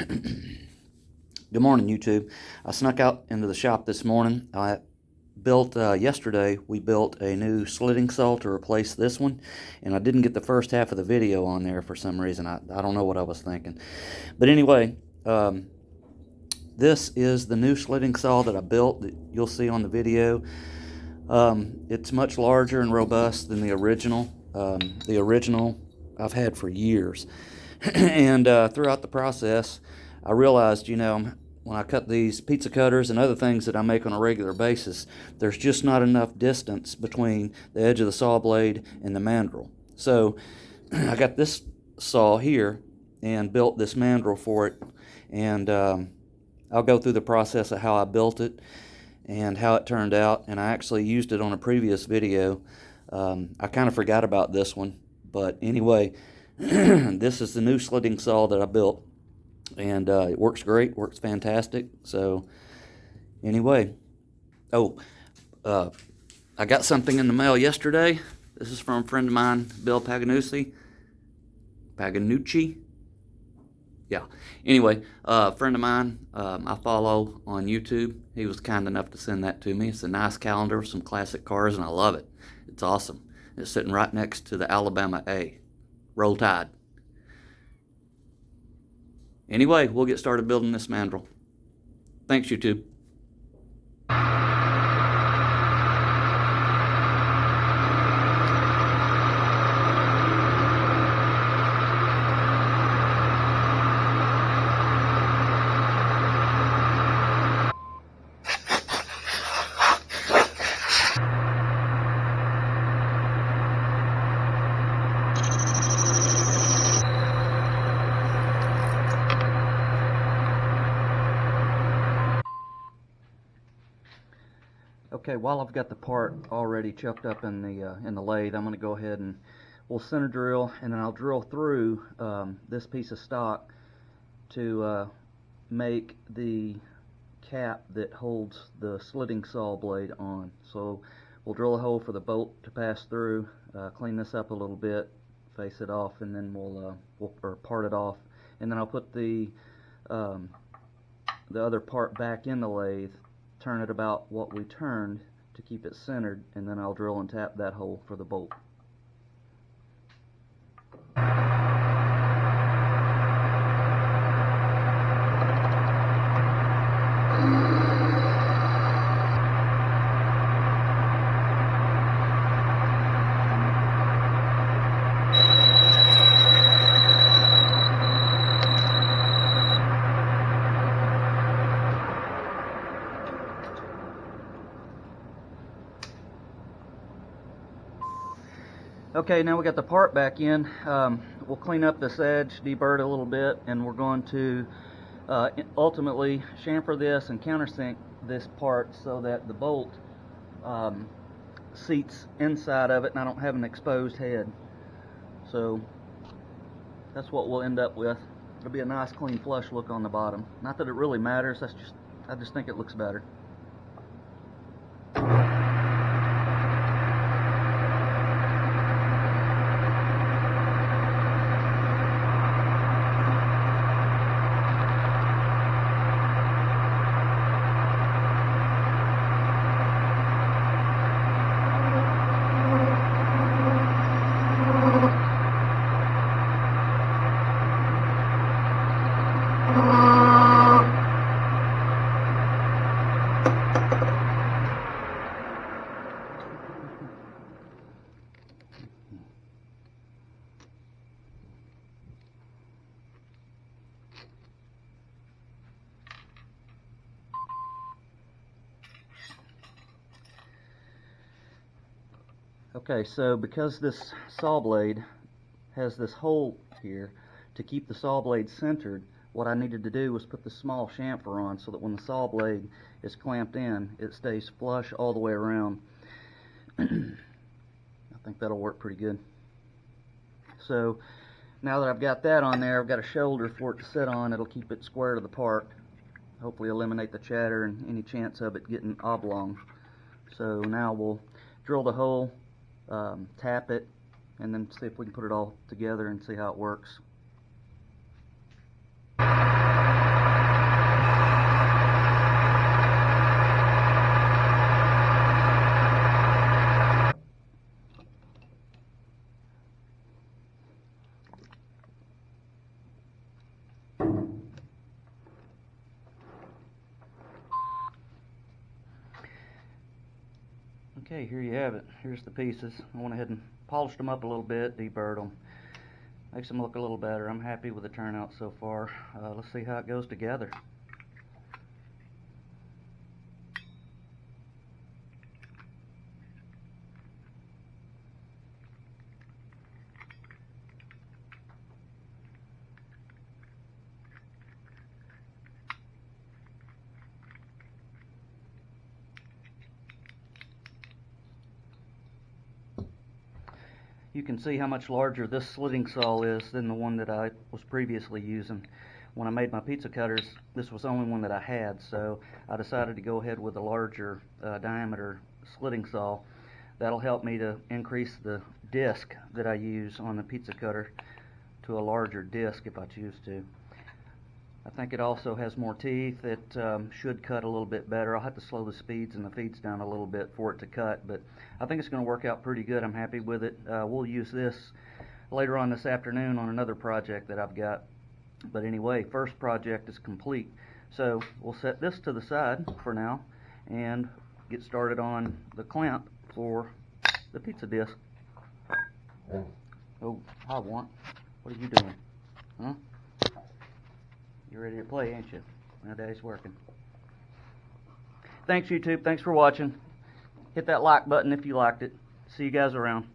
Good morning, YouTube. I snuck out into the shop this morning. Yesterday we built a new slitting saw to replace this one, and I didn't get the first half of the video on there for some reason. I don't know what I was thinking. But anyway, this is the new slitting saw that I built that you'll see on the video. It's much larger and robust than the original. The original I've had for years. And throughout the process, I realized, when I cut these pizza cutters and other things that I make on a regular basis, there's just not enough distance between the edge of the saw blade and the mandrel. So I got this saw here and built this mandrel for it, and I'll go through the process of how I built it and how it turned out. And I actually used it on a previous video. I kind of forgot about this one, but anyway, this is the new slitting saw that I built, and it works great, works fantastic. So anyway, I got something in the mail yesterday. This is from a friend of mine, Bill Paganucci. Yeah. Anyway, a friend of mine I follow on YouTube. He was kind enough to send that to me. It's a nice calendar with some classic cars, and I love it. It's awesome. It's sitting right next to the Alabama A. Roll Tide. Anyway, we'll get started building this mandrel. Thanks, YouTube. Okay, while I've got the part already chucked up in the lathe, I'm going to go ahead and we'll center drill, and then I'll drill through this piece of stock to make the cap that holds the slitting saw blade on. So we'll drill a hole for the bolt to pass through, clean this up a little bit, face it off, and then we'll part it off, and then I'll put the other part back in the lathe, turn it about what we turned to keep it centered, and then I'll drill and tap that hole for the bolt. Okay, now we got the part back in. We'll clean up this edge, deburr it a little bit, and we're going to ultimately chamfer this and countersink this part so that the bolt seats inside of it and I don't have an exposed head. So that's what we'll end up with. It'll be a nice clean flush look on the bottom. Not that it really matters, I just think it looks better. Okay, so because this saw blade has this hole here to keep the saw blade centered, what I needed to do was put the small chamfer on so that when the saw blade is clamped in, it stays flush all the way around. I think that'll work pretty good. So now that I've got that on there, I've got a shoulder for it to sit on. It'll keep it square to the part, hopefully eliminate the chatter and any chance of it getting oblong. So now we'll drill the hole, tap it, and then see if we can put it all together and see how it works. Okay, here you have it. Here's the pieces. I went ahead and polished them up a little bit, deburred them. Makes them look a little better. I'm happy with the turnout so far. Let's see how it goes together. You can see how much larger this slitting saw is than the one that I was previously using. When I made my pizza cutters, this was the only one that I had, so I decided to go ahead with a larger diameter slitting saw. That'll help me to increase the disc that I use on the pizza cutter to a larger disc if I choose to. I think it also has more teeth. It should cut a little bit better. I'll have to slow the speeds and the feeds down a little bit for it to cut, but I think it's going to work out pretty good. I'm happy with it. We'll use this later on this afternoon on another project that I've got. But anyway, first project is complete. So we'll set this to the side for now and get started on the clamp for the pizza disc. Oh, I want. What are you doing? Huh? You're ready to play, ain't you? Now Daddy's working. Thanks, YouTube. Thanks for watching. Hit that like button if you liked it. See you guys around.